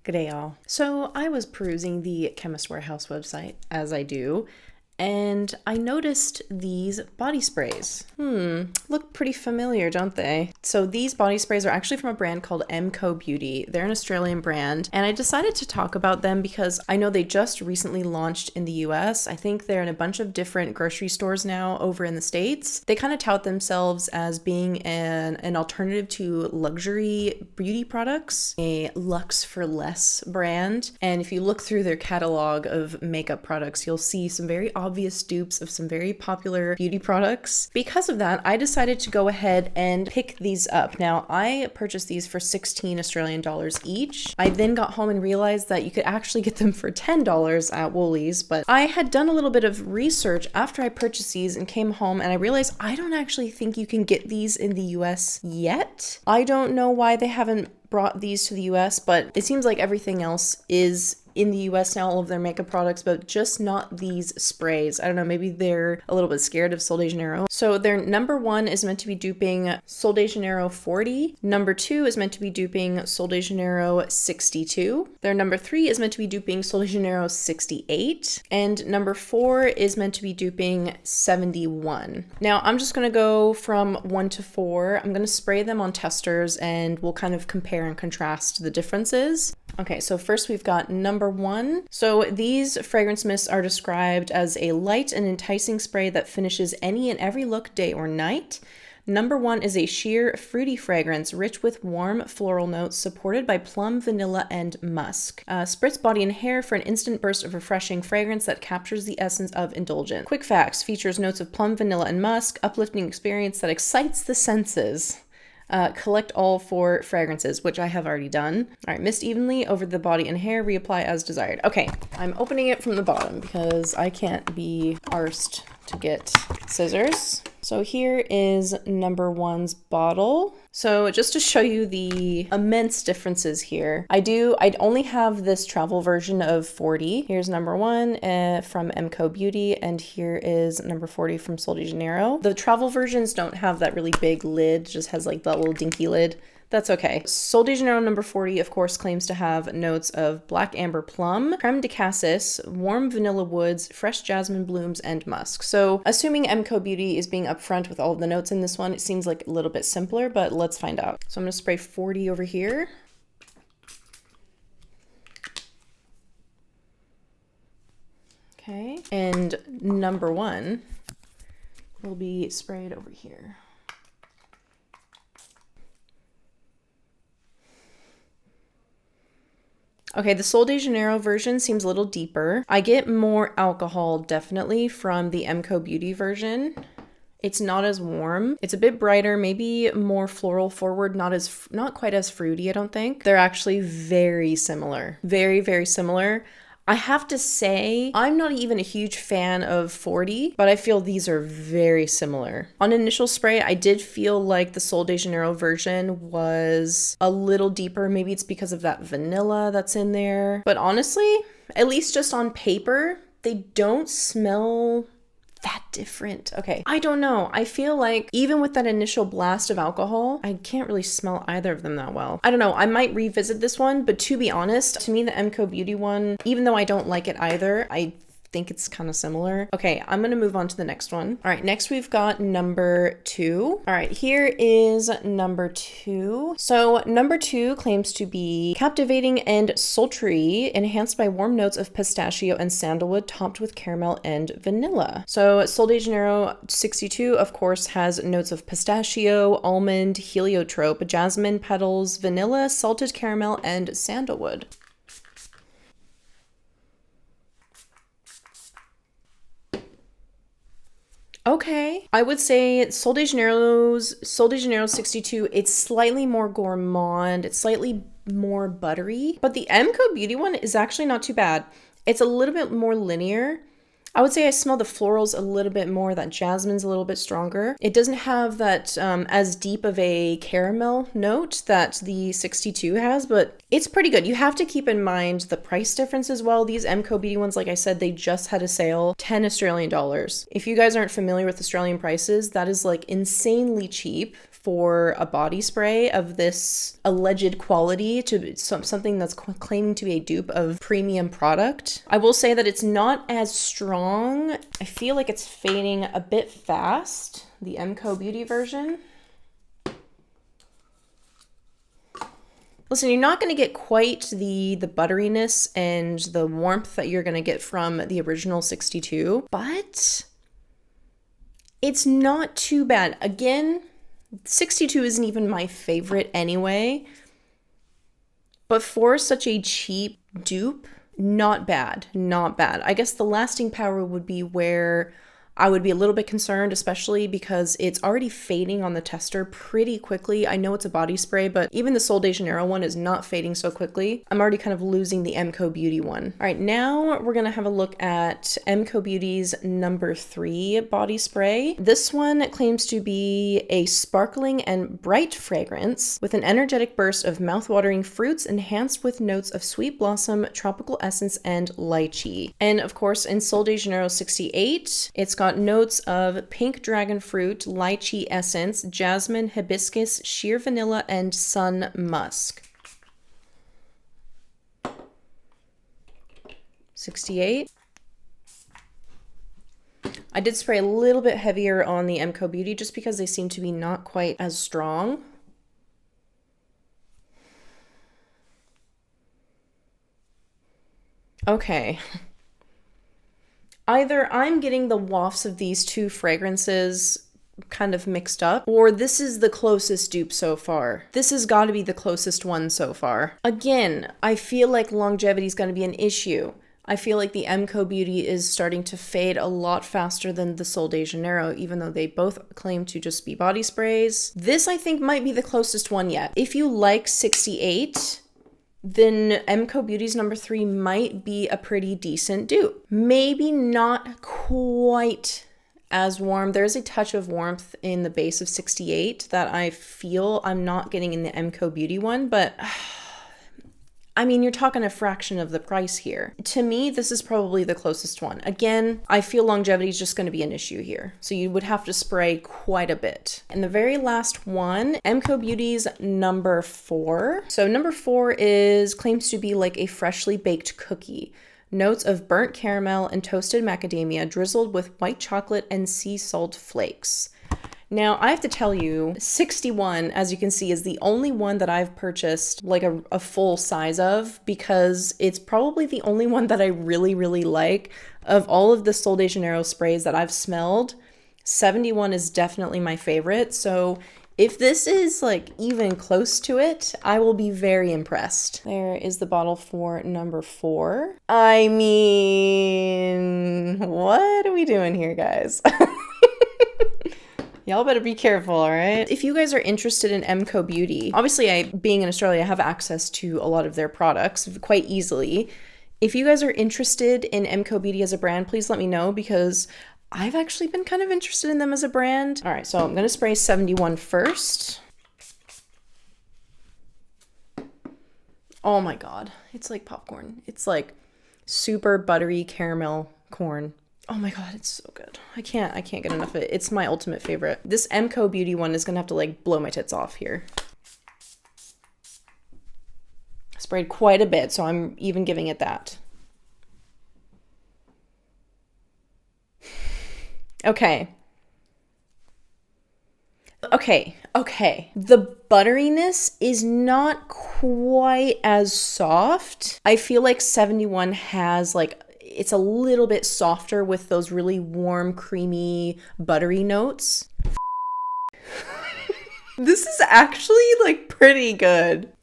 G'day y'all. So I was perusing the Chemist Warehouse website, as I do, and I noticed these body sprays. Look pretty familiar, don't they? So these body sprays are actually from a brand called McoBeauty. They're an Australian brand, and I decided to talk about them because I know they just recently launched in the US. I think they're in a bunch of different grocery stores now over in the States. They kind of tout themselves as being an alternative to luxury beauty products, a Lux for Less brand. And if you look through their catalog of makeup products, you'll see some very obvious dupes of some very popular beauty products. Because of that, I decided to go ahead and pick these up. Now, I purchased these for 16 Australian dollars each. I then got home and realized that you could actually get them for $10 at Woolies, but I had done a little bit of research after I purchased these and came home and I realized I don't actually think you can get these in the US yet. I don't know why they haven't brought these to the US, but it seems like everything else is in the US now, all of their makeup products, but just not these sprays. I don't know, maybe they're a little bit scared of Sol de Janeiro. So their number 1 is meant to be duping Sol de Janeiro 40. Number 2 is meant to be duping Sol de Janeiro 62. Their number 3 is meant to be duping Sol de Janeiro 68. And number 4 is meant to be duping 71. Now I'm just gonna go from 1 to 4. I'm gonna spray them on testers and we'll kind of compare and contrast the differences. Okay, so first we've got number 1. So these fragrance mists are described as a light and enticing spray that finishes any and every look, day or night. Number 1 is a sheer, fruity fragrance rich with warm floral notes supported by plum, vanilla, and musk. Spritz body and hair for an instant burst of refreshing fragrance that captures the essence of indulgence. Quick facts: features notes of plum, vanilla, and musk, uplifting experience that excites the senses. Collect all 4 fragrances, which I have already done. All right, mist evenly over the body and hair, reapply as desired. Okay, I'm opening it from the bottom because I can't be arsed to get scissors. So here is number 1's bottle. So just to show you the immense differences here, I'd only have this travel version of 40. Here's number 1 from McoBeauty, and here is number 40 from Sol de Janeiro. The travel versions don't have that really big lid, just has like that little dinky lid. That's okay. Sol de Janeiro number 40, of course, claims to have notes of black amber plum, creme de cassis, warm vanilla woods, fresh jasmine blooms, and musk. So assuming McoBeauty is being upfront with all of the notes in this one, it seems like a little bit simpler, but let's find out. So I'm gonna spray 40 over here. Okay, and number 1 will be sprayed over here. Okay, the Sol de Janeiro version seems a little deeper. I get more alcohol definitely from the McoBeauty version. It's not as warm. It's a bit brighter, maybe more floral forward, not quite as fruity, I don't think. They're actually very similar. Very, very similar. I have to say, I'm not even a huge fan of 40, but I feel these are very similar. On initial spray, I did feel like the Sol de Janeiro version was a little deeper. Maybe it's because of that vanilla that's in there. But honestly, at least just on paper, they don't smell that different. Okay, I don't know. I feel like even with that initial blast of alcohol, I can't really smell either of them that well. I don't know. I might revisit this one, but to be honest, to me, the McoBeauty one, even though I don't like it either, I think it's kind of similar. Okay, I'm gonna move on to the next one. All right, next we've got number 2. All right, here is number 2. So number 2 claims to be captivating and sultry, enhanced by warm notes of pistachio and sandalwood, topped with caramel and vanilla. So Sol de Janeiro 62, of course, has notes of pistachio, almond, heliotrope, jasmine petals, vanilla, salted caramel, and sandalwood. Okay, I would say Sol de Janeiro 62, it's slightly more gourmand, it's slightly more buttery, but the McoBeauty one is actually not too bad. It's a little bit more linear. I would say I smell the florals a little bit more. That jasmine's a little bit stronger. It doesn't have that as deep of a caramel note that the 62 has, but it's pretty good. You have to keep in mind the price difference as well. These McoBeauty ones, like I said, they just had a sale, 10 Australian dollars. If you guys aren't familiar with Australian prices, that is like insanely cheap for a body spray of this alleged quality to something that's claiming to be a dupe of premium product. I will say that it's not as strong. I feel like it's fading a bit fast, the McoBeauty version. Listen, you're not going to get quite the butteriness and the warmth that you're going to get from the original 62, but it's not too bad. Again, 62 isn't even my favorite anyway, but for such a cheap dupe, not bad, not bad. I guess the lasting power would be where I would be a little bit concerned, especially because it's already fading on the tester pretty quickly. I know it's a body spray, but even the Sol de Janeiro one is not fading so quickly. I'm already kind of losing the McoBeauty one. All right, now we're gonna have a look at McoBeauty's number 3 body spray. This one claims to be a sparkling and bright fragrance with an energetic burst of mouth-watering fruits enhanced with notes of sweet blossom, tropical essence, and lychee. And of course, in Sol de Janeiro 68, it's got notes of pink dragon fruit, lychee essence, jasmine, hibiscus, sheer vanilla, and sun musk. 68. I did spray a little bit heavier on the McoBeauty just because they seem to be not quite as strong. Okay. Either I'm getting the wafts of these two fragrances kind of mixed up, or this is the closest dupe so far. This has got to be the closest one so far. Again, I feel like longevity is going to be an issue. I feel like the McoBeauty is starting to fade a lot faster than the Sol de Janeiro, even though they both claim to just be body sprays. This, I think, might be the closest one yet. If you like 68, then McoBeauty's number 3 might be a pretty decent dupe. Maybe not quite as warm. There's a touch of warmth in the base of 68 that I feel I'm not getting in the McoBeauty one, but I mean, you're talking a fraction of the price here. To me, this is probably the closest one. Again, I feel longevity is just going to be an issue here. So you would have to spray quite a bit. And the very last one, McoBeauty's number 4. So number 4 claims to be like a freshly baked cookie. Notes of burnt caramel and toasted macadamia drizzled with white chocolate and sea salt flakes. Now, I have to tell you, 61, as you can see, is the only one that I've purchased like a full size of, because it's probably the only one that I really, really like. Of all of the Sol de Janeiro sprays that I've smelled, 71 is definitely my favorite. So if this is like even close to it, I will be very impressed. There is the bottle for number 4. I mean, what are we doing here, guys? Y'all better be careful, all right? If you guys are interested in McoBeauty, obviously being in Australia, I have access to a lot of their products quite easily. If you guys are interested in McoBeauty as a brand, please let me know, because I've actually been kind of interested in them as a brand. All right, so I'm gonna spray 71 first. Oh my God, it's like popcorn. It's like super buttery caramel corn. Oh my God, it's so good. I can't get enough of it. It's my ultimate favorite. This McoBeauty one is gonna have to like blow my tits off here. I sprayed quite a bit, so I'm even giving it that. Okay. The butteriness is not quite as soft. I feel like 71 has like, it's a little bit softer with those really warm, creamy, buttery notes. This is actually like pretty good.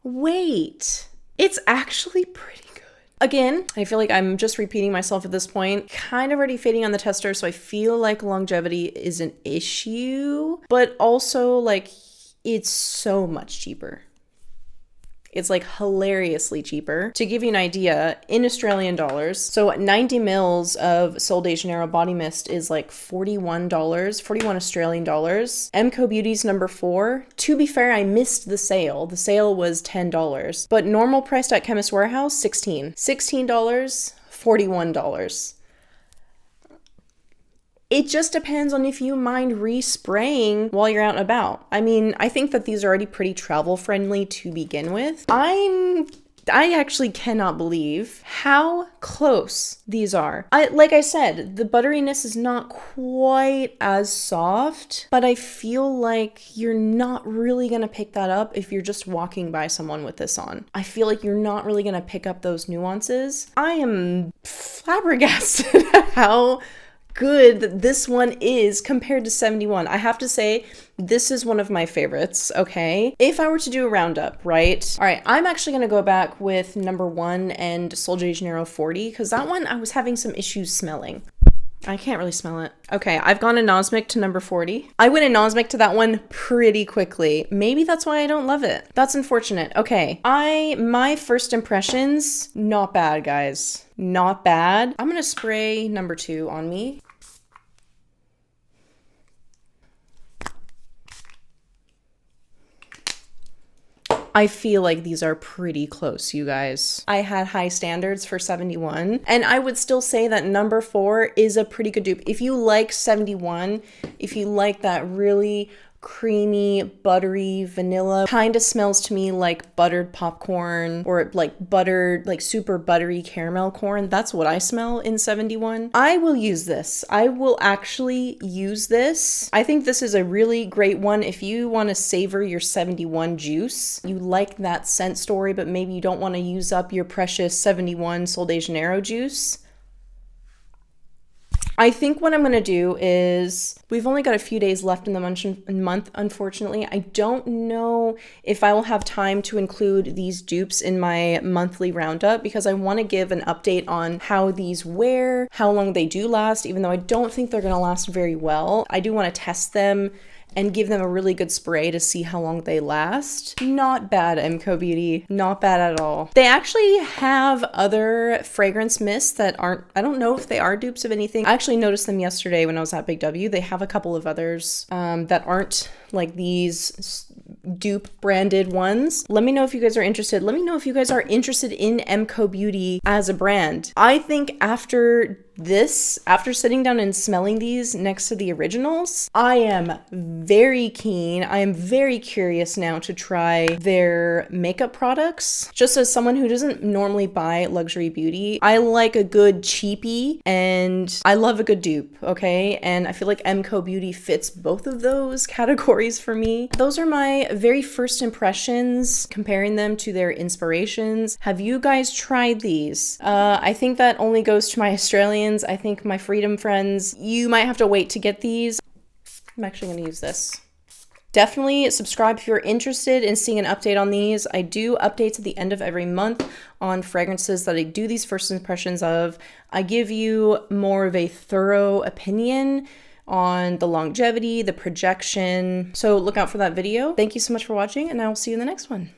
Wait, it's actually pretty good. Again, I feel like I'm just repeating myself at this point, kind of already fading on the tester, so I feel like longevity is an issue, but also like it's so much cheaper. It's like hilariously cheaper. To give you an idea, in Australian dollars, so 90 mils of Sol de Janeiro body mist is like $41, 41 Australian dollars. McoBeauty's number 4. To be fair, I missed the sale. The sale was $10, but normal priced at Chemist Warehouse, $16, $41. It just depends on if you mind respraying while you're out and about. I mean, I think that these are already pretty travel friendly to begin with. I actually cannot believe how close these are. Like I said, the butteriness is not quite as soft, but I feel like you're not really gonna pick that up if you're just walking by someone with this on. I feel like you're not really gonna pick up those nuances. I am flabbergasted at how good this one is compared to 71. I have to say, this is one of my favorites, okay? If I were to do a roundup, right? All right, I'm actually gonna go back with number 1 and Sol de Janeiro 40, because that one I was having some issues smelling. I can't really smell it. Okay, I've gone anosmic to number 40. I went anosmic to that one pretty quickly. Maybe that's why I don't love it. That's unfortunate. Okay, my first impressions, not bad, guys. Not bad. I'm gonna spray number 2 on me. I feel like these are pretty close, you guys. I had high standards for 71, and I would still say that number 4 is a pretty good dupe. If you like 71, if you like that really creamy, buttery, vanilla, kind of smells to me like buttered popcorn or like buttered, like super buttery caramel corn. That's what I smell in 71. I will use this. I will actually use this. I think this is a really great one if you want to savor your 71 juice. You like that scent story, but maybe you don't want to use up your precious 71 Sol de Janeiro juice. I think what I'm going to do is, we've only got a few days left in the month, unfortunately. I don't know if I will have time to include these dupes in my monthly roundup, because I want to give an update on how these wear, how long they do last, even though I don't think they're going to last very well. I do want to test them and give them a really good spray to see how long they last. Not bad, McoBeauty. Not bad at all. They actually have other fragrance mists that aren't, I don't know if they are dupes of anything. I actually noticed them yesterday when I was at Big W. They have a couple of others that aren't like these dupe branded ones. Let me know if you guys are interested. Let me know if you guys are interested in McoBeauty as a brand. I think after this, after sitting down and smelling these next to the originals, I am very keen. I am very curious now to try their makeup products. Just as someone who doesn't normally buy luxury beauty, I like a good cheapie and I love a good dupe, okay? And I feel like McoBeauty fits both of those categories for me. Those are my very first impressions, comparing them to their inspirations. Have you guys tried these? I think that only goes to my Australian. I think my freedom friends, you might have to wait to get these. I'm actually going to use this. Definitely subscribe if you're interested in seeing an update on these. I do updates at the end of every month on fragrances that I do these first impressions of. I give you more of a thorough opinion on the longevity, the projection. So look out for that video. Thank you so much for watching, and I will see you in the next one.